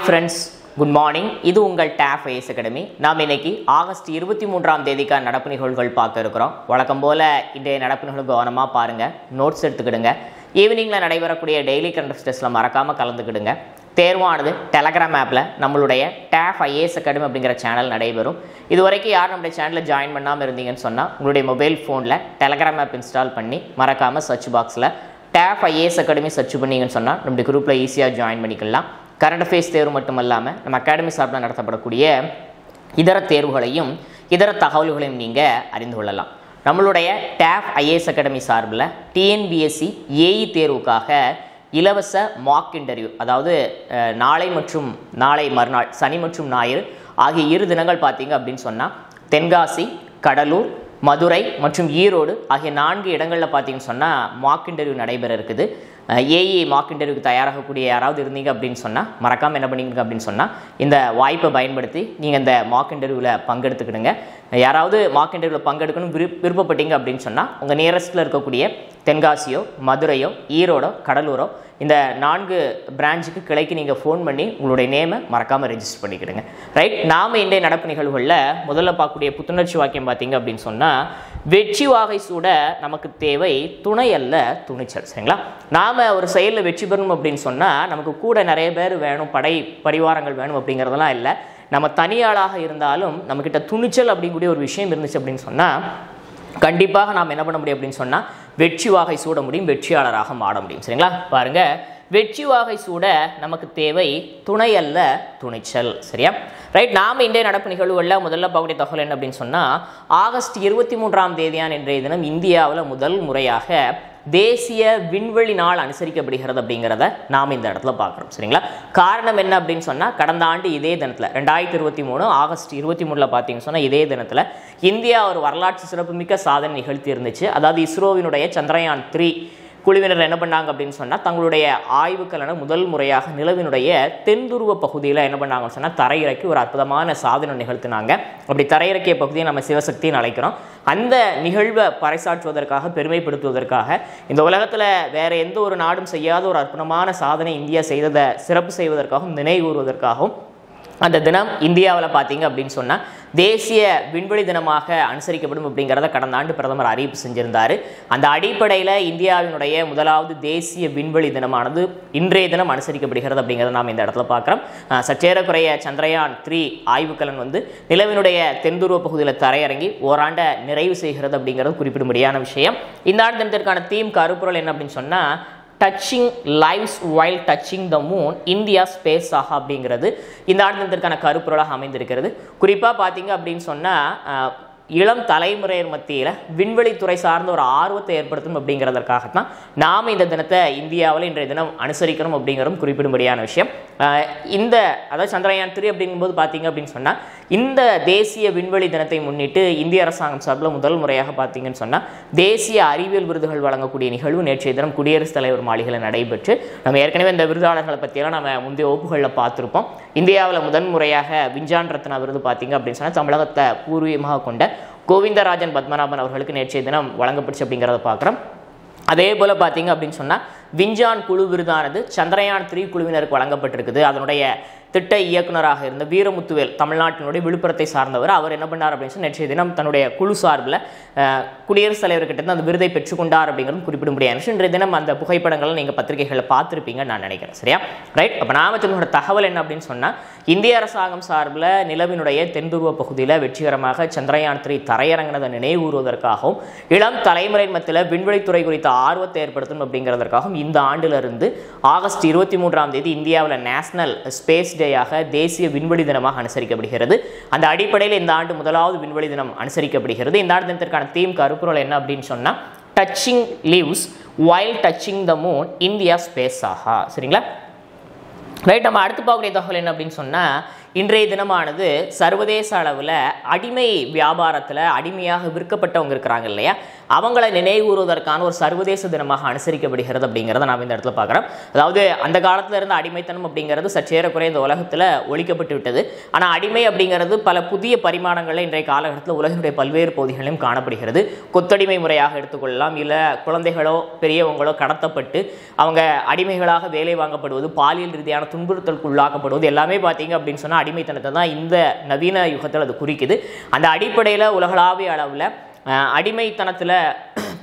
Hi friends, good morning. இது உங்கள் tape IS academy. நாம் இன்னைக்கு ஆகஸ்ட் 23ஆம் தேதிக்கான நடப்பு நிகழ்வுகள் பார்க்க இருக்கிறோம். வழக்கம் போல் இன்றைய நடப்பு நிகழ்வு கவனமாக பாருங்கள், நோட்ஸ் எடுத்துக்கிடுங்க. ஈவினிங்கில் நடைபெறக்கூடிய டெய்லி கரண்ட் டெஸ்ட்டில் மறக்காமல் கலந்துக்கிடுங்க. தேர்வானது டெலகிராம் ஆப்பில் நம்மளுடைய டேப் ஐஏஎஸ் அகாடமி அப்படிங்கிற சேனல் நடைபெறும். இது வரைக்கும் யார் நம்மளுடைய சேனலில் ஜாயின் பண்ணாமல் இருந்தீங்கன்னு சொன்னால் உங்களுடைய மொபைல் ஃபோனில் டெலகிராம் ஆப் இன்ஸ்டால் பண்ணி மறக்காமல் சர்ச் பாக்ஸில் டேப் ஐஏஎஸ் அகாடமி சர்ச் பண்ணிங்கன்னு சொன்னால் நம்முடைய குரூப்பில் ஈஸியாக ஜாயின் பண்ணிக்கலாம். கரண்ட் அஃபேர்ஸ் தேர்வு மட்டும் இல்லாமல் நம்ம அகாடமி சார்பில் நடத்தப்படக்கூடிய இதர தேர்வுகளையும் இதர தகவல்களையும் நீங்கள் அறிந்து கொள்ளலாம். நம்மளுடைய டேப் ஐஏஎஸ் அகாடமி சார்பில் டிஎன்பிஎஸ்சி ஏஇ தேர்வுக்காக இலவச மார்க் இன்டர்வியூ, அதாவது நாளை மற்றும் நாளை மறுநாள் சனி மற்றும் ஞாயிறு ஆகிய 2 தினங்கள் பார்த்தீங்க அப்படின்னு சொன்னால் தென்காசி, கடலூர், மதுரை மற்றும் ஈரோடு ஆகிய 4 இடங்களில் பார்த்தீங்கன்னு சொன்னால் மார்க் இன்டர்வியூ நடைபெற இருக்குது. ஏஇ மார்க் இன்டர்வியூக்கு தயாராகக்கூடிய யாராவது இருந்தீங்க அப்படின்னு சொன்னால் மறக்காமல் என்ன பண்ணிங்க அப்படின்னு சொன்னால் இந்த வாய்ப்பை பயன்படுத்தி நீங்கள் இந்த மார்க் இன்டர்வியூவில் பங்கெடுத்துக்கிடுங்க. யாராவது மார்க் இன்டர்வியூவில் பங்கெடுக்கணும் விருப்பப்பட்டீங்க அப்படின்னு சொன்னால் உங்கள் நியரஸ்ட்டில் இருக்கக்கூடிய தென்காசியோ, மதுரையோ, ஈரோடோ, கடலூரோ இந்த 4 பிரான்ச்சுக்கு கிளைக்கு நீங்கள் ஃபோன் பண்ணி உங்களுடைய நேமை மறக்காமல் ரெஜிஸ்டர் பண்ணிக்கிடுங்க. ரைட், நாம் இன்றைய நடப்பு நிகழ்வுகளில் முதல்ல பார்க்கக்கூடிய புத்துணர்ச்சி வாக்கியம் பார்த்தீங்க அப்படின்னு சொன்னால், வெற்றி வாகை சூட நமக்கு தேவை துணை அல்ல துணிச்சல். சரிங்களா, நாம் ஒரு செயலில் வெற்றி பெறணும் அப்படின்னு சொன்னால் நமக்கு கூட நிறைய பேர் வேணும், பரிவாரங்கள் வேணும் அப்படிங்கிறதெல்லாம் இல்லை. நம்ம தனியாளாக இருந்தாலும் நம்மக்கிட்ட துணிச்சல் அப்படிங்கக்கூடிய ஒரு விஷயம் இருந்துச்சு அப்படின்னு சொன்னால் கண்டிப்பாக நாம் என்ன பண்ண முடியும் அப்படின்னு சொன்னால் வெற்றி வாகை சூட முடியும், வெற்றியாளராக மாற முடியும். சரிங்களா, பாருங்க, வெற்றி வாகை சூட நமக்கு தேவை துணை அல்ல துணிச்சல். சரியா, ரைட். நாம் இன்றைய நடப்பு நிகழ்வுகளில் முதல்ல பார்க்கக்கூடிய தகவல் என்ன அப்படின்னு சொன்னால், ஆகஸ்ட் 23ஆம் தேதியான இன்றைய தினம் இந்தியாவில் முதல் முறையாக தேசிய விண்வெளி நாள் அனுசரிக்கப்படுகிறது அப்படிங்கிறத நாம் இந்த இடத்துல பார்க்குறோம். சரிங்களா, காரணம் என்ன அப்படின்னு சொன்னால், கடந்த ஆண்டு இதே தினத்தில் 2023 ஆகஸ்ட் 23 பார்த்தீங்கன்னு சொன்னால் இதே தினத்தில் இந்தியா ஒரு வரலாற்று சிறப்புமிக்க சாதனை நிகழ்த்தி இருந்துச்சு. அதாவது இஸ்ரோவினுடைய சந்திரயான் 3 குழுவினர் என்ன பண்ணாங்க அப்படின்னு சொன்னால் தங்களுடைய ஆய்வுக்களான முதல் முறையாக நிலவினுடைய தென்துருவ பகுதியில் என்ன பண்ணாங்கன்னு சொன்னால் தரையிறக்கி ஒரு அற்புதமான சாதனை நிகழ்த்தினாங்க. அப்படி தரையிறக்கிய பகுதியை நம்ம சிவசக்தின்னு அழைக்கிறோம். அந்த நிகழ்வை பறைசாற்றுவதற்காக, பெருமைப்படுத்துவதற்காக, இந்த உலகத்தில் வேற எந்த ஒரு நாடும் செய்யாத ஒரு அற்புதமான சாதனை இந்தியா செய்ததை சிறப்பு செய்வதற்காகவும் நினைவு கூறுவதற்காகவும் அந்த தினம் இந்தியாவில் பார்த்தீங்க அப்படின்னு சொன்னால் தேசிய விண்வெளி தினமாக அனுசரிக்கப்படும் அப்படிங்கிறத கடந்த ஆண்டு பிரதமர் அறிவிப்பு செஞ்சிருந்தார். அந்த அடிப்படையில் இந்தியாவினுடைய முதலாவது தேசிய விண்வெளி தினமானது இன்றைய தினம் அனுசரிக்கப்படுகிறது அப்படிங்கிறத நாம் இந்த இடத்துல பார்க்குறோம். சற்றேறக்குறைய சந்திரயான் 3 ஆய்வுக்கலன் நிலவினுடைய தென்துருவ பகுதியில் தரையிறங்கி ஓராண்டை நிறைவு செய்கிறது அப்படிங்கிறது குறிப்பிடும்படியான விஷயம். இந்த ஆண்டு தினத்திற்கான தீம் கருப்பொருள் என்ன அப்படின்னு சொன்னால், touching lives while touching the moon India space aha அப்படிங்கிறது இந்த ஆண்டிற்கான கருப்பொருளாக அமைந்திருக்கிறது. குறிப்பாக பார்த்தீங்க அப்படின்னு சொன்னால் இளம் தலைமுறையர் மத்தியில் விண்வெளித்துறை சார்ந்த ஒரு ஆர்வத்தை ஏற்படுத்தும் அப்படிங்கிறதற்காகத்தான் நாம் இந்த தினத்தை இந்தியாவில் இன்றைய தினம் அனுசரிக்கிறோம் அப்படிங்கிறதும் குறிப்பிடும்படியான விஷயம். அதாவது சந்திரயான் 3 அப்படிங்கும்போது பார்த்தீங்க அப்படின்னு சொன்னால் இந்த தேசிய விண்வெளி தினத்தை முன்னிட்டு இந்திய அரசாங்கம் சார்பில் முதல் முறையாக பார்த்தீங்கன்னு சொன்னால் தேசிய அறிவியல் விருதுகள் வழங்கக்கூடிய நிகழ்வு நேற்றைய தினம் குடியரசுத் தலைவர் மாளிகையில் நடைபெற்று நம்ம ஏற்கனவே இந்த விருதாளர்களை பற்றியெல்லாம் நம்ம முந்தைய வகுப்புகளில் பார்த்துருப்போம். இந்தியாவில் முதன்முறையாக விஞ்ஞான் ரத்னா விருது பார்த்தீங்க அப்படின்னு சொன்னால் தமிழகத்தை பூர்வீகமாக கொண்ட கோவிந்தராஜன் பத்மநாபன் அவர்களுக்கு நேற்றைய தினம் வழங்கப்பட்டுச்சு அப்படிங்கிறத பார்க்குறோம். அதே போல் பார்த்தீங்க அப்படின்னு சொன்னால் விஞ்ஞான் குழு விருதானது சந்திரயான் 3 குழுவினருக்கு வழங்கப்பட்டிருக்குது. அதனுடைய திட்ட இயக்குநராக இருந்த வீரமுத்துவேல், தமிழ்நாட்டினுடைய விழுப்புரத்தை சார்ந்தவர், அவர் என்ன பண்ணார் அப்படின்னு சொன்னால் நேற்றைய தினம் தன்னுடைய குழு சார்பில் குடியரசுத் தலைவர்கிட்ட அந்த விருதை பெற்றுக்கொண்டார் அப்படிங்கிறது குறிப்பிடும்படியான விஷயம். இன்றைய தினம் அந்த புகைப்படங்களை நீங்கள் பத்திரிகைகளில் பார்த்துருப்பீங்கன்னு நான் நினைக்கிறேன். சரியா, ரைட். அப்போ நாம தகவல் என்ன அப்படின்னு சொன்னால், இந்திய அரசாங்கம் சார்பில் நிலவினுடைய தென்துருவ பகுதியில் வெற்றிகரமாக சந்திரயான் 3 தரையிறங்கினதை நினைவுறுவதற்காகவும் இளம் தலைமுறை மத்தியில் விண்வெளித்துறை குறித்த ஆர்வத்தை ஏற்படுத்தணும் அப்படிங்கிறதற்காகவும் இந்த ஆண்டிலிருந்து ஆகஸ்ட் 23ஆம் தேதி இந்தியாவில் நேஷனல் ஸ்பேஸ் டேயாக தேசிய விண்வெளி தினமாக அனுசரிக்கப்படுகிறது. அந்த அடிப்படையில் இந்த ஆண்டு முதலாவது விண்வெளி தினம் அனுசரிக்கப்படுகிறது. இந்த ஆண்டு தினத்திற்கான தீம் கருப்பொருள் என்ன அப்படின்னு சொன்னால், touching lives while touching the moon India space aha. சரிங்களா, ரைட். நம்ம அடுத்து பார்க்கக்கூடிய தகவல் என்ன அப்படின்னு சொன்னால், இன்றைய தினமானது சர்வதேச அளவில் அடிமை வியாபாரத்தில் அடிமையாக விற்கப்பட்டவங்க இருக்கிறாங்க இல்லையா, அவங்கள நினைவுறுவதற்கான ஒரு சர்வதேச தினமாக அனுசரிக்கப்படுகிறது அப்படிங்கிறத நாம் இந்த இடத்துல பார்க்குறோம். அதாவது அந்த காலத்தில் இருந்த அடிமைத்தனம் அப்படிங்கிறது சற்றேறக்குறைய இந்த உலகத்தில் ஒழிக்கப்பட்டு விட்டது. ஆனால் அடிமை அப்படிங்கிறது பல புதிய பரிமாணங்களில் இன்றைய காலகட்டத்தில் உலகினுடைய பல்வேறு பகுதிகளிலும் காணப்படுகிறது. கொத்தடிமை முறையாக எடுத்துக்கொள்ளலாம், இல்லை குழந்தைகளோ பெரியவங்களோ கடத்தப்பட்டு அவங்க அடிமைகளாக வேலை வாங்கப்படுவது, பாலியல் ரீதியான துன்புறுத்தலுக்கு உள்ளாக்கப்படுவது எல்லாமே பார்த்தீங்க அப்படின்னு சொன்னால் அடிமைத்தனத்தை தான் இந்த நவீன யுகத்தில் அது குறிக்குது. அந்த அடிப்படையில் உலகளாவிய அளவில் அடிமைத்தனத்தில்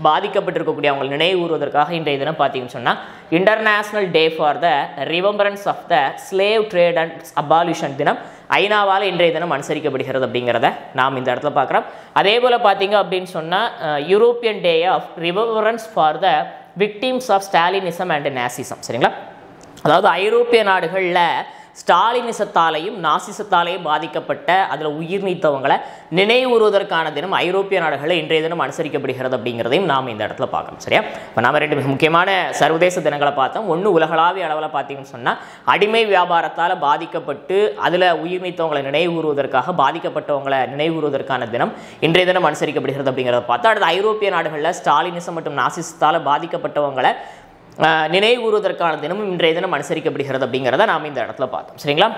பாதிக்கப்பட்டிருக்கக்கூடிய அவங்களை நினைவுறுவதற்காக இன்றைய தினம் பார்த்தீங்கன்னு சொன்னால் international day for the remembrance of the slave trade and abolition தினம் ஐநாவால் இன்றைய தினம் அனுசரிக்கப்படுகிறது அப்படிங்கிறத நாம் இந்த இடத்துல பார்க்குறோம். அதே போல் பார்த்தீங்க அப்படின்னு சொன்னால் European day of remembrance for the victims of Stalinism and Nazism. சரிங்களா, அதாவது ஐரோப்பிய நாடுகளில் ஸ்டாலினிசத்தாலையும் நாசிசத்தாலையும் பாதிக்கப்பட்ட அதில் உயிர் நீத்தவங்களை நினைவுறுவதற்கான தினம் ஐரோப்பிய நாடுகளில் இன்றைய தினம் அனுசரிக்கப்படுகிறது அப்படிங்கிறதையும் நாம் இந்த இடத்துல பார்க்கணும். சரியா, இப்போ நாம் ரெண்டு முக்கியமான சர்வதேச தினங்களை பார்த்தோம். ஒன்று உலகளாவிய அளவில் பார்த்தீங்கன்னு சொன்னால் அடிமை வியாபாரத்தால் பாதிக்கப்பட்டு அதில் உயிர் நீத்தவங்களை நினைவுறுவதற்காக பாதிக்கப்பட்டவங்களை நினைவுறுவதற்கான தினம் இன்றைய தினம் அனுசரிக்கப்படுகிறது அப்படிங்கிறத பார்த்தா, அடுத்து ஐரோப்பிய நாடுகளில் ஸ்டாலினிசம் மற்றும் நாசிசத்தால் பாதிக்கப்பட்டவங்களை நினைவுறுவதற்கான தினமும் இன்றைய தினம் அனுசரிக்கப்படுகிறது அப்படிங்கிறத நாம் இந்த இடத்துல பார்த்தோம். சரிங்களா,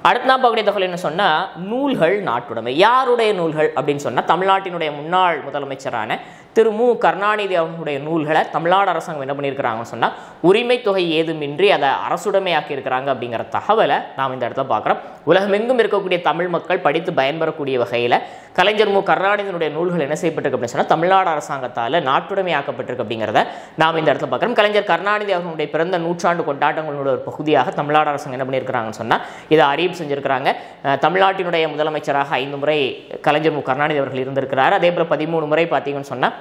அடுத்த நாம் பார்க்கக்கூடிய தகவல் என்ன சொன்னால் நூல்கள் நாட்டுடைமை. யாருடைய நூல்கள் அப்படின்னு சொன்னால் தமிழ்நாட்டினுடைய முன்னாள் முதலமைச்சரான திரு மு கருணாநிதி அவர்களுடைய நூல்களை தமிழ்நாடு அரசாங்கம் என்ன பண்ணியிருக்கிறாங்கன்னு சொன்னால் உரிமை தொகை ஏதுமின்றி அதை அரசுடைமையாக்கி இருக்கிறாங்க அப்படிங்கிற தகவலை நாம் இந்த இடத்துல பார்க்குறோம். உலகமெங்கும் இருக்கக்கூடிய தமிழ் மக்கள் படித்து பயன்பெறக்கூடிய வகையில் கலைஞர் மு கருணாநிதியினுடைய நூல்கள் என்ன செய்யப்பட்டிருக்கு அப்படின்னு சொன்னால் தமிழ்நாடு அரசாங்கத்தால் நாட்டுடைமையாக்கப்பட்டிருக்கு அப்படிங்கிறத நாம் இந்த இடத்துல பார்க்குறோம். கலைஞர் கருணாநிதி அவர்களுடைய பிறந்த நூற்றாண்டு கொண்டாட்டங்களோட ஒரு பகுதியாக தமிழ்நாடு அரசாங்கம் என்ன பண்ணியிருக்கிறாங்கன்னு சொன்னால் இதை அறிவிப்பு செஞ்சிருக்கிறாங்க. தமிழ்நாட்டினுடைய முதலமைச்சராக 5 முறை கலைஞர் மு கருணாநிதி அவர்கள் இருந்திருக்கிறார். அதே போல் 13 முறை பார்த்தீங்கன்னு சொன்னால்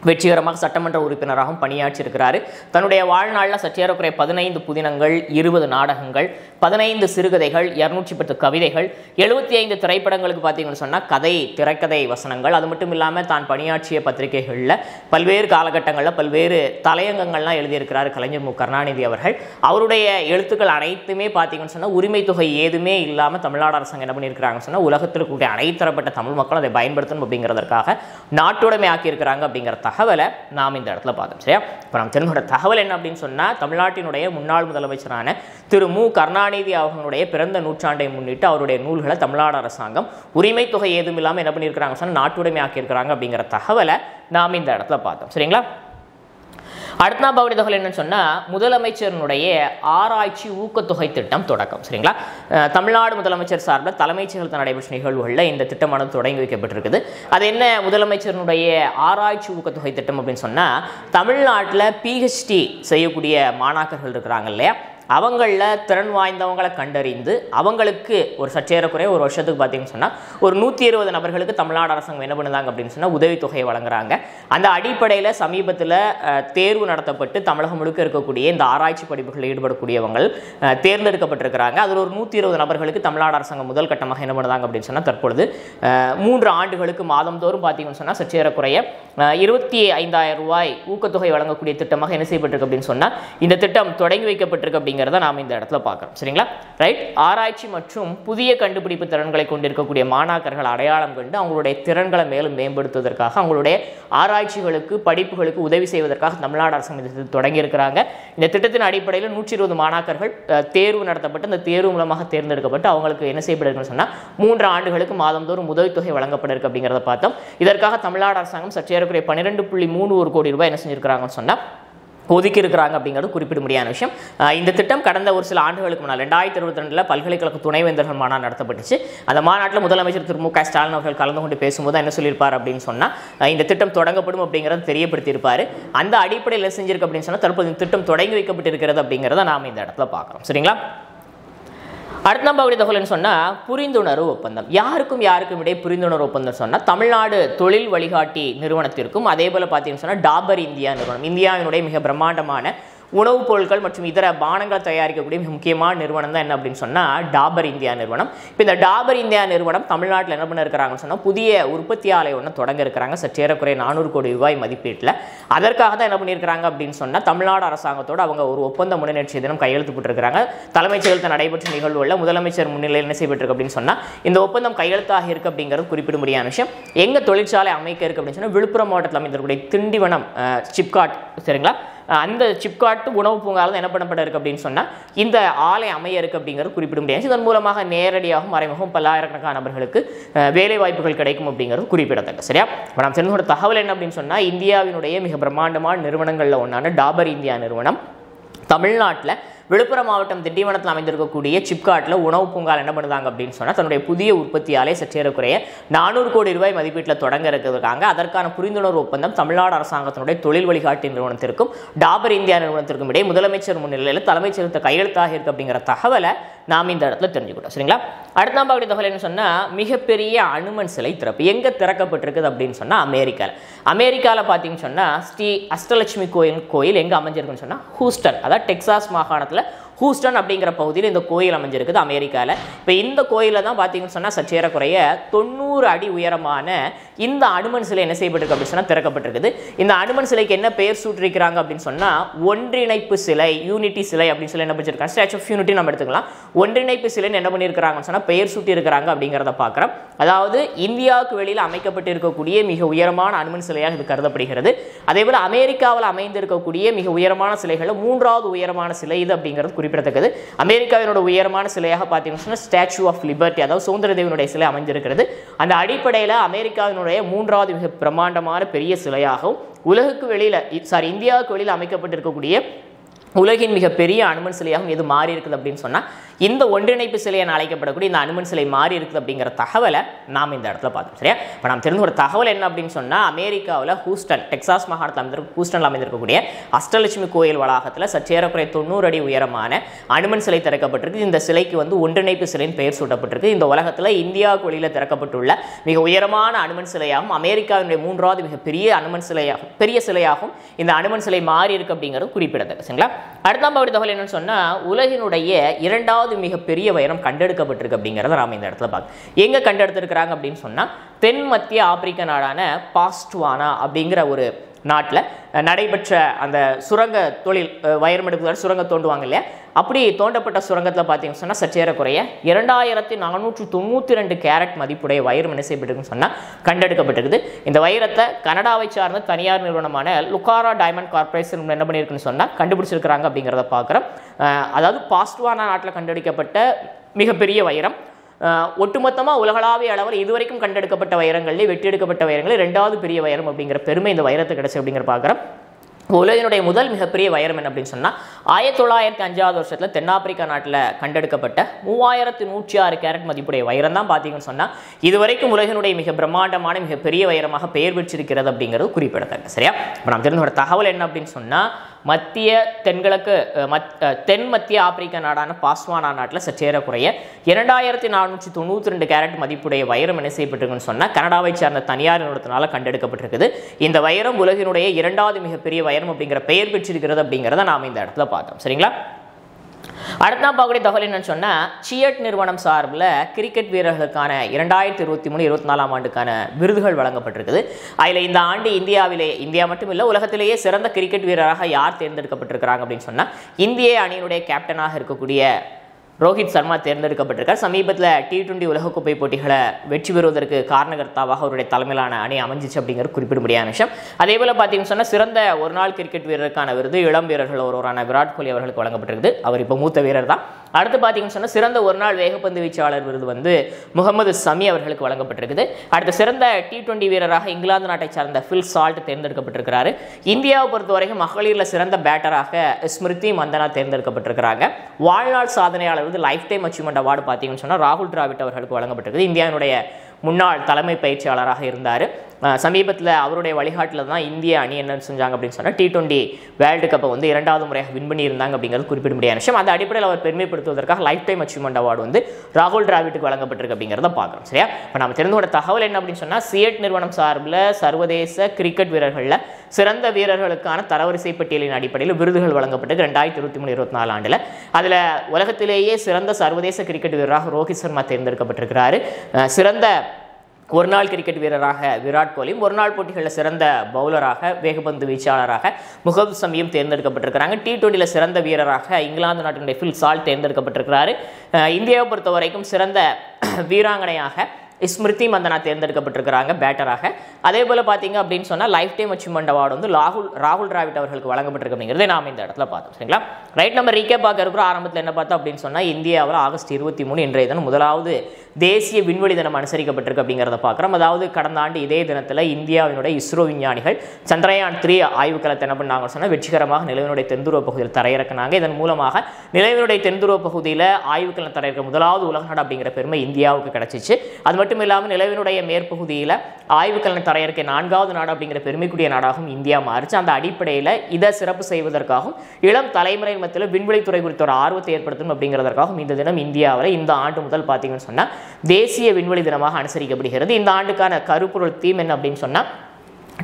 வெற்றிகரமாக சட்டமன்ற உறுப்பினராகவும் பணியாற்றியிருக்கிறார். தன்னுடைய வாழ்நாளில் சற்றேறக்குறைய 15 புதினங்கள், 20 நாடகங்கள், 15 சிறுகதைகள், 210 கவிதைகள், 75 திரைப்படங்களுக்கு பார்த்தீங்கன்னு சொன்னால் கதை, திரைக்கதை வசனங்கள், அது மட்டும் இல்லாமல் தான் பணியாற்றிய பத்திரிகைகளில் பல்வேறு காலகட்டங்களில் பல்வேறு தலையங்கங்கள்லாம் எழுதியிருக்கிறார் கலைஞர் மு கருணாநிதி அவர்கள். அவருடைய எழுத்துக்கள் அனைத்துமே பார்த்தீங்கன்னு சொன்னால் உரிமை தொகை ஏதுமே இல்லாமல் தமிழ்நாடு அரசாங்கம் என்ன பண்ணியிருக்கிறாங்கன்னு சொன்னால் உலகத்தில் இருக்கக்கூடிய அனைத்து தரப்பட்ட தமிழ் மக்களும் அதை பயன்படுத்தணும் அப்படிங்கிறதற்காக நாட்டுடைமை ஆக்கியிருக்கிறாங்க அப்படிங்கிற தகவலை நாம் இந்த இடத்துல பார்த்தோம். சரியா, இப்போ நம்ம தெரிஞ்சுக்கிற தகவல் என்ன அப்படின்னு சொன்னால் தமிழ்நாட்டினுடைய முன்னாள் முதலமைச்சரான திரு மு கருணாநிதி அவர்களுடைய பிறந்த நூற்றாண்டை முன்னிட்டு அவருடைய நூல்களை தமிழ்நாடு அரசாங்கம் உரிமை தொகை ஏதும் இல்லாமல் என்ன பண்ணியிருக்கிறாங்க சொன்னால் நாட்டுடைமை ஆக்கியிருக்கிறாங்க அப்படிங்கிற தகவலை நாம் இந்த இடத்துல பார்த்தோம். சரிங்களா, அடுத்த பகுதி தகவல் என்னன்னு சொன்னால் முதலமைச்சருடைய ஆராய்ச்சி ஊக்கத்தொகை திட்டம் தொடக்கம். சரிங்களா, தமிழ்நாடு முதலமைச்சர் சார்பில் தலைமைச் செயலகத்தில் நடைபெற்ற நிகழ்வுகளில் இந்த திட்டமானது தொடங்கி வைக்கப்பட்டிருக்குது. அது என்ன முதலமைச்சருடைய ஆராய்ச்சி ஊக்கத்தொகை திட்டம் அப்படின்னு சொன்னால் தமிழ்நாட்டில் PhD செய்யக்கூடிய மாணாக்கர்கள் இருக்கிறாங்க இல்லையா, அவங்களில் திறன் வாய்ந்தவங்களை கண்டறிந்து அவங்களுக்கு ஒரு சற்றேறக்குறைய ஒரு வருஷத்துக்கு பார்த்தீங்கன்னு சொன்னால் ஒரு 120 நபர்களுக்கு தமிழ்நாடு அரசாங்கம் என்ன பண்ணுதாங்க அப்படின்னு சொன்னால் உதவித்தொகையை வழங்குறாங்க. அந்த அடிப்படையில் சமீபத்தில் தேர்வு நடத்தப்பட்டு தமிழகம் முழுக்க இருக்கக்கூடிய இந்த ஆராய்ச்சி படிப்புகளில் ஈடுபடக்கூடியவங்க தேர்ந்தெடுக்கப்பட்டிருக்கிறாங்க. அதில் ஒரு 120 நபர்களுக்கு தமிழ்நாடு அரசாங்கம் முதல் கட்டமாக என்ன பண்ணுதாங்க அப்படின்னு சொன்னால் தற்பொழுது 3 ஆண்டுகளுக்கு மாதந்தோறும் பார்த்தீங்கன்னு சொன்னால் சற்றேறக்குறைய 25,000 ரூபாய் ஊக்கத்தொகை வழங்கக்கூடிய திட்டமாக என்ன செய்யப்பட்டிருக்கு அப்படின்னு சொன்னால் இந்த திட்டம் தொடங்கி வைக்கப்பட்டிருக்கு அப்படிங்கிறத நாம் இந்த இடத்துல பார்க்குறோம். சரிங்களா, ரைட். ஆராய்ச்சி மற்றும் புதிய கண்டுபிடிப்பு திறன்களை கொண்டிருக்கக்கூடிய மாணாக்கர்கள் அடையாளம் கண்டு அவங்களுடைய திறன்களை மேலும் மேம்படுத்துவதற்காக அவங்களுடைய ஆராய்ச்சிகளுக்கு படிப்புகளுக்கு உதவி செய்வதற்காக தமிழ்நாடு அரசாங்கம் இந்த திட்டத்தை தொடங்கி இருக்கிறாங்க. இந்த திட்டத்தின் அடிப்படையில் 120 மாணாக்கர்கள் தேர்வு நடத்தப்பட்டு அந்த தேர்வு மூலமாக தேர்ந்தெடுக்கப்பட்டு அவங்களுக்கு என்ன செய்யப்படுதுன்னு சொன்னால் 3 ஆண்டுகளுக்கு மாதந்தோறும் உதவித்தொகை வழங்கப்பட இருக்கு அப்படிங்கிறத பார்த்தோம். இதற்காக தமிழ்நாடு அரசாங்கம் சற்றேறக்குறைய 12.31 கோடி ரூபாய் என்ன செஞ்சிருக்கிறாங்கன்னு சொன்னால் ஒதுக்கி இருக்கிறாங்க அப்படிங்கிறது குறிப்பிட முடியாத விஷயம். இந்த திட்டம் கடந்த ஒரு சில ஆண்டுகளுக்கு முன்னால் 2022 பல்கலைக்கழக துணைவேந்தர்கள் மாநாடு நடத்தப்பட்டுச்சு. அந்த மாநாட்டில் முதலமைச்சர் திரு மு க ஸ்டாலின் அவர்கள் கலந்து கொண்டு பேசும்போது என்ன சொல்லியிருப்பார் அப்படின்னு சொன்னால் இந்த திட்டம் தொடங்கப்படும் அப்படிங்கிறத தெரியப்படுத்தியிருப்பார். அந்த அடிப்படையில் செஞ்சிருக்கு அப்படின்னு சொன்னால் தற்போது இந்த திட்டம் தொடங்கி வைக்கப்பட்டிருக்கிறது அப்படிங்கிறத நாம் இந்த இடத்துல பார்க்குறோம். சரிங்களா, அடுத்த பகுதி தகவல்னு சொன்னால் புரிந்துணர்வு ஒப்பந்தம். யாருக்கும் இடையே புரிந்துணர்வு ஒப்பந்தம் சொன்னால் தமிழ்நாடு தொழில் வழிகாட்டி நிறுவனத்திற்கும் அதே போல் பார்த்தீங்கன்னு சொன்னால் டாபர் இந்தியா நிறுவனம், இந்தியாவினுடைய மிக பிரம்மாண்டமான உணவுப் பொருட்கள் மற்றும் இதர பானங்களை தயாரிக்கக்கூடிய மிக முக்கியமான நிறுவனம் தான் என்ன அப்படின்னு சொன்னால் டாபர் இந்தியா நிறுவனம். இப்போ இந்த டாபர் இந்தியா நிறுவனம் தமிழ்நாட்டில் என்ன பண்ண இருக்கிறாங்கன்னு சொன்னால் புதிய உற்பத்தி ஆலை ஒன்று தொடங்க இருக்கிறாங்க. சற்றேறக்குறைய 400 கோடி ரூபாய் மதிப்பீட்டில். அதற்காக தான் என்ன பண்ணியிருக்கிறாங்க அப்படின்னு சொன்னால் தமிழ்நாடு அரசாங்கத்தோடு அவங்க ஒரு ஒப்பந்த முன்னேற்ற தினம் கையெழுத்து போட்டிருக்கிறாங்க. தலைமைச் செயலகத்தில் நடைபெற்ற நிகழ்வுகளில் முதலமைச்சர் முன்னிலையில் என்ன செய்யப்பட்டிருக்கு அப்படின்னு சொன்னால் இந்த ஒப்பந்தம் கையெழுத்தாக இருக்கு அப்படிங்கிறது குறிப்பிட முடியாத விஷயம். எங்க தொழிற்சாலை அமைக்க இருக்கு அப்படின்னு சொன்னால் விழுப்புரம் மாவட்டத்தில் அமைந்திருக்கக்கூடிய திண்டிவனம் சிப்காட், சரிங்களா, அந்த சிப்காட் உணவு பூங்காவில் என்ன பண்ணப்பட இருக்கு அப்படின்னு சொன்னால் இந்த ஆலை அமைய இருக்கு அப்படிங்கிறது குறிப்பிட முடியாது. இதன் மூலமாக நேரடியாகவும் மறைமுகம் பல்லாயிரக்கணக்கான நபர்களுக்கு வேலை வாய்ப்புகள் கிடைக்கும் அப்படிங்கிறது குறிப்பிடத்தக்க. சரியா, இப்போ நாம் தெரிந்து ஒரு தகவல் என்ன அப்படின்னு சொன்னால் இந்தியாவினுடைய மிக பிரம்மாண்டமான நிறுவனங்களில் ஒன்றான டாபர் இந்தியா நிறுவனம் தமிழ்நாட்டில் விழுப்புரம் மாவட்டம் திண்டிவனத்தில் அமைந்திருக்கக்கூடிய சிப்காட்டில் உணவு பூங்கால் என்ன பண்ணுறாங்க அப்படின்னு சொன்னால் தன்னுடைய புதிய உற்பத்தி ஆலை சற்றேறக்குறைய 400 கோடி ரூபாய் மதிப்பீட்டில் தொடங்க இருக்கிறாங்க. அதற்கான புரிந்துணர்வு ஒப்பந்தம் தமிழ்நாடு அரசாங்கத்தினுடைய தொழில் வழிகாட்டி நிறுவனத்திற்கும் டாபர் இந்தியா நிறுவனத்திற்கும் இடையே முதலமைச்சர் முன்னிலையில் தலைமைச் செயலகத்தை கையெழுத்தாக இருக்கு அப்படிங்கிற தகவலை நாம் இந்த இடத்துல தெரிஞ்சுக்கிட்டோம். சரிங்களா, அடுத்த பார்க்கக்கூடிய தகவல் என்ன சொன்னால் மிகப்பெரிய அனுமன் சிலை திறப்பு எங்கே திறக்கப்பட்டிருக்குது அப்படின்னு சொன்னால் அமெரிக்காவில் பார்த்தீங்கன்னு சொன்னால் ஸ்ரீ அஷ்டலட்சுமி கோயில் எங்கே அமைஞ்சிருக்குன்னு சொன்னால் ஹூஸ்டன், அதாவது டெக்சாஸ் மாகாணத்தில் ஹூஸ்டன் அப்படிங்கிற பகுதியில் இந்த கோயில் அமைஞ்சிருக்குது அமெரிக்காவில். இப்போ இந்த கோயிலில் தான் பார்த்தீங்கன்னு சொன்னால் சற்றேறக்குறைய 90 அடி உயரமான இந்த அனுமன் சிலை என்ன செய்யப்பட்டிருக்கு அப்படின்னு சொன்னால் திறக்கப்பட்டிருக்குது. இந்த அனுமன் சிலைக்கு என்ன பெயர் சூட்டிருக்கிறாங்க அப்படின்னு சொன்னால் ஒன்றிணைப்பு சிலை, யூனிட்டி சிலை அப்படின்னு சொல்லி என்ன பண்ணிருக்காங்க, ஸ்டாச்சு ஆஃப் யூனிட்டி நம்ம எடுத்துக்கலாம். ஒன்றிணைப்பு சிலைன்னு என்ன பண்ணியிருக்கிறாங்கன்னு சொன்னால் பெயர் சூட்டி இருக்கிறாங்க அப்படிங்கிறத பார்க்குறோம். அதாவது இந்தியாவுக்கு வெளியில் அமைக்கப்பட்டு இருக்கக்கூடிய மிக உயரமான அனுமன் சிலையாக இது கருதப்படுகிறது. அதே போல் அமெரிக்காவில் அமைந்திருக்கக்கூடிய மிக உயரமான சிலைகளில் 3வது உயரமான சிலை இது அப்படிங்கிறது குறிப்பிடத்தக்கது. அமெரிக்காவினோட உயரமான சிலையாக பார்த்தீங்கன்னா ஸ்டாச்சு ஆஃப் லிபர்ட்டி, அதாவது சுதந்திர தேவனுடைய சிலை அமைஞ்சிருக்கிறது. அந்த அடிப்படையில் அமெரிக்காவினுடைய 3வது மிக பிரம்மாண்டமான பெரிய சிலையாகவும் உலகுக்கு வெளியில் இந்தியாவுக்கு வெளியில் அமைக்கப்பட்டிருக்கக்கூடிய உலகின் மிகப்பெரிய அனுமன் சிலையாகவும் எது மாறி இருக்குது அப்படின்னு சொன்னால் இந்த ஒன்றிணைப்பு சிலை என அழைக்கப்படக்கூடிய இந்த அனுமன் சிலை மாறி இருக்குது அப்படிங்கிற தகவலை நாம் இந்த இடத்துல பார்த்தோம். சரியா, இப்போ நாம் தெரிந்த ஒரு தகவல் என்ன அப்படின்னு சொன்னால் அமெரிக்காவில் ஹூஸ்டன், டெக்சாஸ் மாகாணத்தில் ஹூஸ்டனில் அமைந்திருக்கக்கூடிய அஷ்டலட்சுமி கோயில் வளாகத்தில் சற்றேறக்குறைய 90 அடி உயரமான அனுமன் சிலை திறக்கப்பட்டிருக்கு. இந்த சிலைக்கு வந்து ஒன்றிணைப்பு சிலைன்னு பெயர் சூட்டப்பட்டிருக்கு. இந்த உலகத்தில் இந்தியாவுக்கு வெளியில் திறக்கப்பட்டுள்ள மிக உயரமான அனுமன் சிலையாகவும் அமெரிக்காவினுடைய 3வது மிகப்பெரிய அனுமன் சிலையாகவும் பெரிய சிலையாகவும் இந்த அனுமன் சிலை மாறி இருக்கு அப்படிங்கிறது குறிப்பிடத்தக்க. சரிங்களா, அடுத்த தகவல் என்னன்னு சொன்னால் உலகினுடைய 2வது மிகப்பெரிய வைரம் கண்டெடுக்கப்பட்டிருக்கு அப்படிங்கிறத நாம் இந்த இடத்துல பார்க்க எங்க கண்டெடுத்திருக்கிறாங்க அப்படின்னு சொன்னால் தென் மத்திய ஆப்பிரிக்க நாடான பாஸ்டுவானா அப்படிங்கிற ஒரு நாட்டில் நடைபெற்ற அந்த சுரங்க தொழில் வைரம் எடுப்பதால் சுரங்க தோண்டுவாங்க இல்லையா, அப்படி தோண்டப்பட்ட சுரங்கத்தில் பார்த்தீங்கன்னு சொன்னால் சற்றேறக்குறைய 2492 கேரட் மதிப்புடைய வைரம் என்ன செய்யப்பட்டிருக்குன்னு சொன்னால் கண்டெடுக்கப்பட்டிருக்குது. இந்த வைரத்தை கனடாவை சார்ந்த தனியார் நிறுவனமான லுக்காரா டைமண்ட் கார்பரேஷன் என்ன பண்ணியிருக்குன்னு சொன்னால் கண்டுபிடிச்சிருக்கிறாங்க அப்படிங்கிறத பார்க்குறோம். அதாவது பாஸ்டுவானா நாட்டில் கண்டுபிடிக்கப்பட்ட மிகப்பெரிய வைரம் ஒட்டுமொத்தமாக உலகளாவிய அளவில் இதுவரைக்கும் கண்டெடுக்கப்பட்ட வைரங்களில் வெட்டி எடுக்கப்பட்ட வைரங்களில் 2வது பெரிய வைரம் அப்படிங்கிற பெருமை இந்த வைரத்தை கிடைச்சி அப்படிங்கிற பார்க்குறோம். உலகினுடைய முதல் மிகப்பெரிய வைரம் என்ன அப்படின்னு சொன்னால் 1905வது வருஷத்தில் தென்னாப்பிரிக்கா நாட்டில் கண்டெடுக்கப்பட்ட 3106 கேரட் மதிப்புடைய வைரம் தான் பார்த்தீங்கன்னு சொன்னால் இதுவரைக்கும் உலகினுடைய மிக பிரம்மாண்டமான மிகப்பெரிய வைரமாக பெயர் பெற்றிருக்கிறது அப்படிங்கிறது குறிப்பிடத்தக்க. சரியா, இப்போ நாம் தெரிந்த ஒரு தகவல் என்ன அப்படின்னு சொன்னால் தென் மத்திய ஆப்பிரிக்க நாடான பாஸ்வானா நாட்டில் சற்றேறக்குறைய 2492 கேரட் மதிப்புடைய வைரம் என்ன செய்யப்பட்டிருக்குன்னு சொன்னால் கனடாவை சார்ந்த தனியார் நிறுவனத்தினால கண்டெடுக்கப்பட்டிருக்குது. இந்த வைரம் உலகினுடைய 2வது மிகப்பெரிய வைரம் அப்படிங்கிற பெயர் பெற்றிருக்கிறது அப்படிங்கிறத நாம் இந்த இடத்துல பார்த்தோம். சரிங்களா, அடுத்த பார்க்கக்கூடிய தகவல் என்னன்னு சொன்னால் சியட் நிறுவனம் சார்பில் கிரிக்கெட் வீரர்களுக்கான 2023-24 ஆண்டுக்கான விருதுகள் வழங்கப்பட்டிருக்குது. அதில் இந்த ஆண்டு இந்தியா மட்டும் இல்லை உலகத்திலேயே சிறந்த கிரிக்கெட் வீரராக யார் தேர்ந்தெடுக்கப்பட்டிருக்கிறாங்க அப்படின்னு சொன்னால் இந்திய அணியினுடைய கேப்டனாக இருக்கக்கூடிய ரோஹித் சர்மா தேர்ந்தெடுக்கப்பட்டிருக்கார். சமீபத்தில் T20 உலகக்கோப்பை போட்டிகளை வெற்றி பெறுவதற்கு காரணகர்த்தாவாக அவருடைய தலைமையிலான அணி அமைஞ்சிச்சு அப்படிங்கிறது குறிப்பிட முடியாத விஷயம். அதே போல் பார்த்தீங்கன்னு சொன்னால் சிறந்த ஒருநாள் கிரிக்கெட் வீரருக்கான விருது இளம் வீரர்கள் ஒருவரான விராட் கோலி அவர்களுக்கு வழங்கப்பட்டிருக்குது. அவர் இப்போ மூத்த வீரர் தான். அடுத்து பார்த்தீங்கன்னு சொன்னால் சிறந்த ஒருநாள் வேகப்பந்து வீச்சாளர் விருது வந்து முகமது சமி அவர்களுக்கு வழங்கப்பட்டிருக்குது. அடுத்த சிறந்த T20 வீரராக இங்கிலாந்து நாட்டை சார்ந்த ஃபில் சால்ட் தேர்ந்தெடுக்கப்பட்டிருக்கிறாரு. இந்தியாவை பொறுத்தவரைக்கும் மகளிரில் சிறந்த பேட்டராக ஸ்மிருதி மந்தனா தேர்ந்தெடுக்கப்பட்டிருக்கிறாங்க. வாழ்நாள் சாதனையாளர் லைஃப் டைம் அச்சீவ்மெண்ட் அவார்டு பார்த்தீங்கன்னு சொன்னால் ராகுல் டிராவிட் அவர்களுக்கு வழங்கப்பட்டிருக்குது. இந்தியாவினுடைய முன்னாள் தலைமை பயிற்சியாளராக இருந்தார். சமீபத்தில் அவருடைய வழிகாட்டில் தான் இந்திய அணி என்ன செஞ்சாங்க அப்படின்னு சொன்னால் T20 வேர்ல்டு கப்பை வந்து 2வது முறையாக வின் பண்ணியிருந்தாங்க அப்படிங்கிறது குறிப்பிட முடியாத விஷயம். அந்த அடிப்படையில் அவர் பெருமைப்படுத்துவதற்காக லைஃப் டைம் அச்சீவ்மெண்ட் அவார்டு வந்து ராகுல் டிராவிட்டுக்கு வழங்கப்பட்டிருக்கு அப்படிங்கிறத பார்க்குறோம். சரியா? இப்போ நம்ம தெரிந்து கொண்ட தகவல் என்ன அப்படின்னு சொன்னால் சியட் நிறுவனம் சார்பில் சர்வதேச கிரிக்கெட் வீரர்களில் சிறந்த வீரர்களுக்கான தரவரிசை பட்டியலின் அடிப்படையில் விருதுகள் வழங்கப்பட்டது 2023-24 ஆண்டில். அதில் உலகத்திலேயே சிறந்த சர்வதேச கிரிக்கெட் வீரராக ரோஹித் சர்மா தேர்ந்தெடுக்கப்பட்டிருக்கிறாரு. சிறந்த ஒருநாள் கிரிக்கெட் வீரராக விராட் கோலியும், ஒருநாள் போட்டிகளில் சிறந்த பவுலராக வேகப்பந்து வீச்சாளராக முகமது ஷமியும் தேர்ந்தெடுக்கப்பட்டிருக்கிறாங்க. T20 சிறந்த வீரராக இங்கிலாந்து நாட்டினுடைய ஃபில் சால்ட் தேர்ந்தெடுக்கப்பட்டிருக்கிறாரு. இந்தியாவை பொறுத்த வரைக்கும் சிறந்த வீராங்கனையாக ஸ்மிருதி மந்தனா தேர்ந்தெடுக்கப்பட்டிருக்கிறாங்க பேட்டராக. அதே போல் பார்த்தீங்க அப்படின்னு சொன்னால் லைஃப் டைம் அச்சீவ்மெண்ட் அவார்டு வந்து ராகுல் டிராவிட் அவர்களுக்கு வழங்கப்பட்டிருக்கு அப்படிங்கிறத நாம் இந்த இடத்துல பார்த்தோம். சரிங்களா? ரைட், நம்ம ரீகேப் பார்க்க இருக்கிறோம். ஆரம்பத்தில் என்ன பார்த்தோம் அப்படின்னு சொன்னால் இந்தியாவில் ஆகஸ்ட் 23 இன்றைய தினம் முதலாவது தேசிய விண்வெளி தினம் அனுசரிக்கப்பட்டிருக்கு அப்படிங்கிறத பார்க்குறோம். அதாவது கடந்த ஆண்டு இதே தினத்தில் இந்தியாவினுடைய இஸ்ரோ விஞ்ஞானிகள் சந்திரயான் 3 ஆய்வுக்களத்தை என்ன பண்ணாங்கன்னு சொன்னால் வெற்றிகரமாக நிலவினுடைய தென்துருவ பகுதியில் தரையிறக்கினாங்க. இதன் மூலமாக நிலவினுடைய தென்துருவ பகுதியில் ஆய்வுக்களம் தரையிறக்க முதலாவது உலக நாடு அப்படிங்கிற பெருமை இந்தியாவுக்கு கிடைச்சிச்சு. அது மட்டும் இல்லாமல் நிலவினுடைய மேற்பகுதியில் ஆய்வுக்கலன் தரையிறக்க 4வது நாடு அப்படிங்கிற பெருமைக்குரிய நாடாகவும் இந்தியா மாறிச்சு. அந்த அடிப்படையில் இதை சிறப்பு செய்வதற்காகவும் இளம் தலைமுறை மத்தியில் விண்வெளித்துறை குறித்த ஒரு ஆர்வத்தை ஏற்படுத்தணும் அப்படிங்கிறதற்காகவும் இந்த தினம் இந்தியாவில் இந்த ஆண்டு முதல் பார்த்தீங்கன்னு சொன்னால் தேசிய விண்வெளி தினமாக அனுசரிக்கப்படுகிறது. இந்த ஆண்டுக்கான கருப்பொருள் தீம் என்ன அப்படின்னு சொன்னால்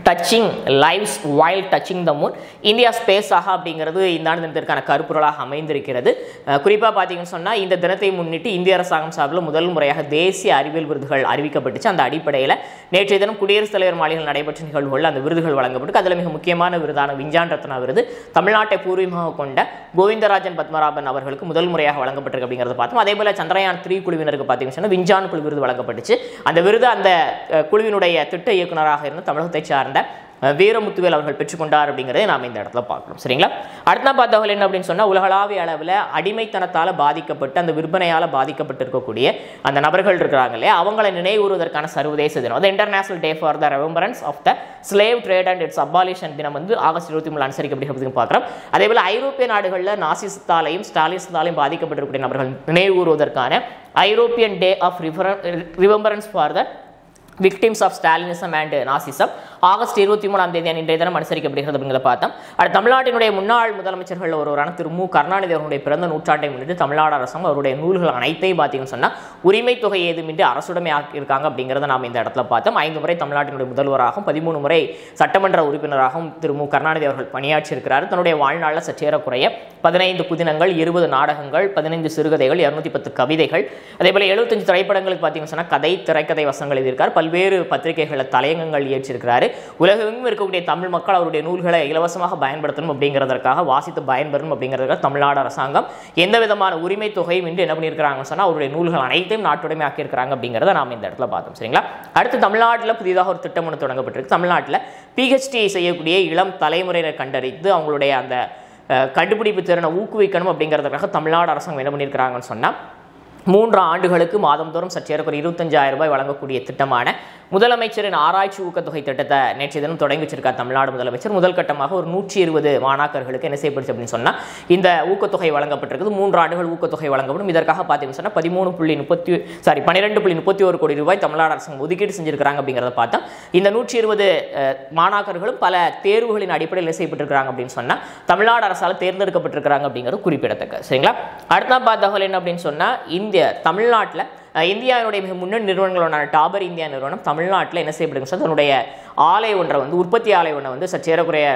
touching lives while touching the moon India space ஆக அப்படிங்கிறது இந்த ஆண்டு தினத்திற்கான கருப்பொருளாக அமைந்திருக்கிறது. குறிப்பாக பார்த்தீங்கன்னு சொன்னால் இந்த தினத்தை முன்னிட்டு இந்திய அரசாங்கம் சார்பில் முதல் முறையாக தேசிய அறிவியல் விருதுகள் அறிவிக்கப்பட்டுச்சு. அந்த அடிப்படையில் நேற்றைய தினம் குடியரசுத் தலைவர் மாளிகையில் நடைபெற்ற நிகழ்வுகளில் அந்த விருதுகள் வழங்கப்பட்டு அதில் மிக முக்கியமான விருதான விஞ்ஞான் ரத்னா விருது தமிழ்நாட்டை பூர்வீகமாக கொண்ட கோவிந்தராஜன் பத்மநாபன் அவர்களுக்கு முதல் முறையாக வழங்கப்பட்டிருக்கு அப்படிங்கிறத பார்த்தோம். அதே போல் சந்திரயான் 3 குழுவினருக்கு பார்த்தீங்கன்னு சொன்னால் விஞ்ஞான் குழு விருது வழங்கப்பட்டுச்சு. அந்த விருது அந்த குழுவினுடைய திட்ட இயக்குநராக இருந்த தமிழகத்தை சார்ந்த வீரமுத்துவேல் அவர்கள் பெற்றுக்கொண்டார் அப்படிங்கிறதை நாம் இந்த இடத்துல பார்க்கணும். சரிங்களா? அடுத்த பார்த்தவர்கள் என்ன அப்படின்னு சொன்னால் உலகளாவிய அளவில் அடிமைத்தனத்தால் பாதிக்கப்பட்டு அந்த விற்பனையால் பாதிக்கப்பட்டிருக்கக்கூடிய அந்த நபர்கள் இருக்கிறாங்க இல்லையா, அவங்களை நினைவுறுவதற்கான சர்வதேச தினம் அது international day for the remembrance of the slave trade and its abolition தினம் வந்து ஆகஸ்ட் 23 அனுசரிக்கப்படுகிறது பார்க்குறோம். அதே போல் ஐரோப்பிய நாடுகளில் நாசிசத்தாலையும் ஸ்டாலிசத்தாலையும் பாதிக்கப்பட்டிருக்கக்கூடிய நபர்கள் நினைவுறுவதற்கான European day of remembrance for the victims of Stalinism and Nazism August 23 இன்றைய தினம் அனுசரிக்கப்படுகிறது அப்படிங்கிறத பார்த்தோம். அடுத்து தமிழ்நாட்டினுடைய முன்னாள் முதலமைச்சர்கள் ஒருவரான திரு மு கருணாநிதி அவருடைய பிறந்த நூற்றாண்டை முன்னிட்டு தமிழ்நாடு அரசாங்கம் அவருடைய நூல்கள் அனைத்தையும் பார்த்தீங்கன்னு சொன்னால் உரிமை தொகை ஏதுமின்றி அரசுடைமை ஆக்கியிருக்காங்க அப்படிங்கிறத நாம் இந்த இடத்துல பார்த்தோம். 5 முறை தமிழ்நாட்டினுடைய முதல்வராகவும் 13 முறை சட்டமன்ற உறுப்பினராகவும் திரு மு கருணாநிதி அவர்கள் பணியாற்றியிருக்கிறார். தன்னுடைய வாழ்நாளில் சற்றேறக்குறைய 15 புதினங்கள், 20 நாடகங்கள், 15 சிறுகதைகள், 210 கவிதைகள், அதே போல 75 திரைப்படங்களுக்கு பார்த்தீங்கன்னு சொன்னால் கதை, திரைக்கதை வசங்கள் எழுதியிருக்கார். பல்வேறு பத்திரிகைகளில் தலையங்கங்கள் இயற்றியிருக்கிறாரு. உலகெங்கும் இருக்கக்கூடிய தமிழ் மக்கள் அவருடைய நூல்களை இலவசமாக பயன்படுத்தணும் அப்படிங்கிறதற்காக வாசித்து பயன்பெறணும் அப்படிங்கிறதுக்காக தமிழ்நாடு அரசாங்கம் எந்த விதமான உரிமை தொகையும் இன்று என்ன பண்ணியிருக்கிறாங்கன்னு சொன்னால் அவருடைய நூல்கள் அனைத்தையும் நாட்டுடைமை ஆக்கியிருக்கிறாங்க அப்படிங்கிறத நாம் இந்த இடத்துல பார்த்தோம். சரிங்களா? அடுத்து தமிழ்நாட்டில் புதிதாக ஒரு திட்டம் ஒன்று தொடங்கப்பட்டிருக்கு. தமிழ்நாட்டில் PhD செய்யக்கூடிய இளம் தலைமுறையினர் கண்டறிந்து அவங்களுடைய அந்த கண்டுபிடிப்பு திறனை ஊக்குவிக்கணும் அப்படிங்கிறதுக்காக தமிழ்நாடு அரசாங்கம் என்ன பண்ணியிருக்கிறாங்கன்னு சொன்னால் 3 ஆண்டுகளுக்கு மாதந்தோறும் சற்றேறக்குறைய 25,000 ரூபாய் வழங்கக்கூடிய திட்டமான முதலமைச்சரின் ஆராய்ச்சி ஊக்கத்தொகை திட்டத்தை நேற்றைய தினம் தொடங்கி வச்சிருக்கார் தமிழ்நாடு முதலமைச்சர். முதல் கட்டமாக ஒரு 120 மாணாக்கர்களுக்கு என்ன செய்யப்படுச்சு அப்படின்னு சொன்னால் இந்த ஊக்கத்தொகை வழங்கப்பட்டிருக்குது. 3 ஆண்டுகள் ஊக்கத்தொகை வழங்கப்படும். இதற்காக பார்த்தீங்கன்னு சொன்னால் 12.31 கோடி ரூபாய் தமிழ்நாடு அரசாங்கம் ஒதுக்கீடு செஞ்சிருக்கிறாங்க அப்படிங்கிறத பார்த்தோம். இந்த 120 மாணாக்கர்களும் பல தேர்வுகளின் அடிப்படையில் என்ன செய்யப்பட்டிருக்கிறாங்க அப்படின்னு சொன்னால் தமிழ்நாடு அரசால் தேர்ந்தெடுக்கப்பட்டிருக்கிறாங்க அப்படிங்கிறது குறிப்பிடத்தக்க. சரிங்களா? அடுத்த பார்த்தவர்கள் என்ன அப்படின்னு சொன்னால் தமிழ்நாட்டில் இந்தியாவுடைய மிக முன்னணி நிறுவனங்களான டாபர் இந்தியா நிறுவனம் தமிழ்நாட்டில் என்ன செய்யப்படுங்க சார் தன்னுடைய ஆலை ஒன்றை வந்து உற்பத்தி ஆலை ஒன்றை வந்து சற்றேறக்குறைய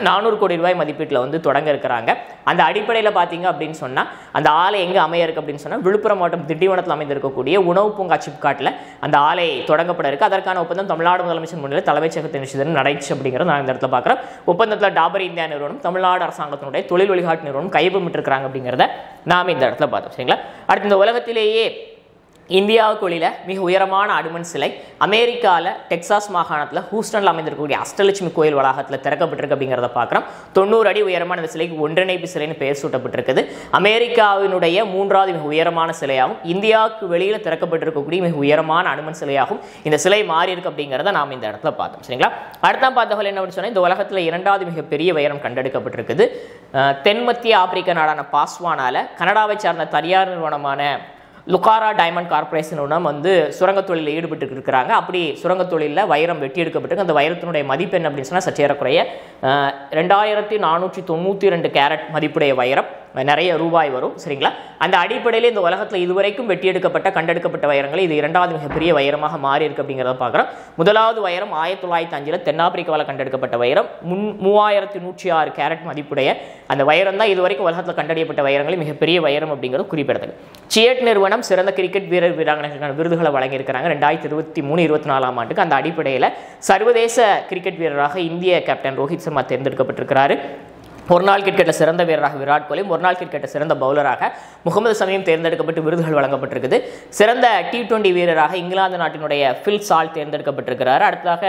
400 கோடி ரூபாய் மதிப்பீட்டில் வந்து தொடங்க இருக்கிறாங்க. அந்த அடிப்படையில் பார்த்தீங்க அப்படின்னு சொன்னால் அந்த ஆலை எங்கே அமைய இருக்குது அப்படின்னு சொன்னால் விழுப்புரம் மாவட்டம் திண்டிவனத்தில் அமைந்திருக்கக்கூடிய உணவு பூங்கா சிப்காட்டில் அந்த ஆலை தொடங்கப்பட இருக்குது. அதற்கான ஒப்பந்தம் தமிழ்நாடு முதலமைச்சர் முன்னிலையில் தலைமைச் செயலகத்தின் நடைச்சு அப்படிங்கிறது நான் இந்த இடத்துல பார்க்குறேன். ஒப்பந்தத்தில் டாபர் இந்தியா நிறுவனம் தமிழ்நாடு அரசாங்கத்தினுடைய தொழில் வழிகாட்டு நிறுவனம் கையொப்பமிட்டிருக்கிறாங்க அப்படிங்கிறத நாம் இந்த இடத்துல பார்த்தோம். சரிங்களா? அடுத்து இந்த உலகத்திலேயே இந்தியாவுக்கு வெளியில் மிக உயரமான அனுமன் சிலை அமெரிக்காவில் டெக்சாஸ் மாகாணத்தில் ஹூஸ்டனில் அமைந்திருக்கக்கூடிய அஷ்டலட்சுமி கோயில் வளாகத்தில் திறக்கப்பட்டிருக்கு அப்படிங்கிறத பார்க்குறோம். 90 அடி உயரமான இந்த சிலைக்கு ஒன்றிணைப்பு சிலைன்னு பெயர் சூட்டப்பட்டிருக்குது. அமெரிக்காவினுடைய 3வது மிக உயரமான சிலையாகவும் இந்தியாவுக்கு வெளியில் திறக்கப்பட்டிருக்கக்கூடிய மிக உயரமான அனுமன் சிலையாகவும் இந்த சிலை மாறி இருக்கு அப்படிங்கிறத நாம் இந்த இடத்துல பார்த்தோம். சரிங்களா? அடுத்த பார்த்தவர்கள் என்ன அப்படின்னு சொன்னால் இந்த உலகத்தில் 2வது மிகப்பெரிய உயரம் கண்டெடுக்கப்பட்டிருக்குது. தென்மத்திய ஆப்பிரிக்க நாடான பாஸ்வானால கனடாவை சார்ந்த தனியார் நிறுவனமான லுகாரா டைமண்ட் கார்பரேஷன் வந்து சுரங்கத் தொழிலில் ஈடுபட்டு இருக்கிறாங்க. அப்படி சுரங்கத் தொழிலில் வைரம் வெட்டி எடுக்கப்பட்டு அந்த வைரத்தினுடைய மதிப்பு என்ன அப்படின்னு சொன்னால் சற்றேறக்குறைய 2492 கேரட் மதிப்புடைய வைரம், நிறைய ரூபாய் வரும். சரிங்களா? அந்த அடிப்படையில் இந்த உலகத்தில் இதுவரைக்கும் வெட்டி எடுக்கப்பட்ட கண்டெடுக்கப்பட்ட வைரங்கள் இது இரண்டாவது மிகப்பெரிய வைரமாக மாறி இருக்கு அப்படிங்கிறத பார்க்குறோம். முதலாவது வைரம் 1905 தென்னாப்பிரிக்காவில் கண்டெடுக்கப்பட்ட வைரம் 3106 கேரட் மதிப்புடைய அந்த வைரம் தான் இதுவரைக்கும் உலகத்தில் கண்டறியப்பட்ட வைரங்களில் மிகப்பெரிய வைரம் அப்படிங்கிறது குறிப்பிடத்தக்கது. சியட் நிறுவனம் சிறந்த கிரிக்கெட் வீரர் வீராங்கனைகளுக்கான விருதுகளை வழங்கியிருக்கிறாங்க 2023-24 ஆண்டுக்கு. அந்த அடிப்படையில் சர்வதேச கிரிக்கெட் வீரராக இந்திய கேப்டன் ரோஹித் சர்மா தேர்ந்தெடுக்கப்பட்டிருக்கிறாரு. ஒரு நாள் கிரிக்கெட்டில் சிறந்த வீரராக விராட் கோலி, ஒரு நாள் கிரிக்கெட்டில் சிறந்த பவுலராக முகமது ஷமியும் தேர்ந்தெடுக்கப்பட்டு விருதுகள் வழங்கப்பட்டிருக்குது. சிறந்த T20 வீரராக இங்கிலாந்து நாட்டினுடைய ஃபில் சால்ட் தேர்ந்தெடுக்கப்பட்டிருக்கிறார். அடுத்ததாக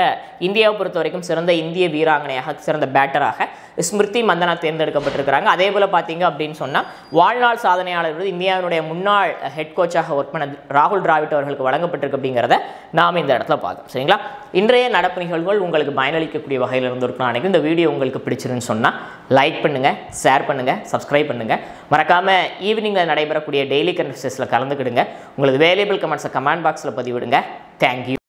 இந்தியாவை பொறுத்த வரைக்கும் சிறந்த இந்திய வீராங்கனையாக சிறந்த பேட்டராக ஸ்மிருதி மந்தனா தேர்ந்தெடுக்கப்பட்டிருக்கிறாங்க. அதே போல் பார்த்தீங்க அப்படின்னு சொன்னால் வாழ்நாள் சாதனையாளர் விருது இந்தியாவினுடைய முன்னாள் ஹெட் கோச்சாக ஒர்க் பண்ண ராகுல் டிராவிட் அவர்களுக்கு வழங்கப்பட்டிருக்கு அப்படிங்கிறத நாம் இந்த இடத்துல பார்க்கணும். சரிங்களா? இன்றைய நடப்பு நிகழ்வுகள் உங்களுக்கு பயனளிக்கக்கூடிய வகையில் இருந்திருக்கும். அன்றைக்கி இந்த வீடியோ உங்களுக்கு பிடிச்சிருன்னு சொன்னால் லைக் பண்ணுங்கள், ஷேர் பண்ணுங்கள், சப்ஸ்கிரைப் பண்ணுங்கள். மறக்காமல் ஈவினிங்கில் நடைபெறக்கூடிய டெய்லி கன்வர்சேஷனில் கலந்துக்கிடுங்க. உங்களது வேல்யூபிள் கமெண்ட்ஸை கமெண்ட் பாக்ஸில் பதிவிடுங்க. தேங்க்யூ.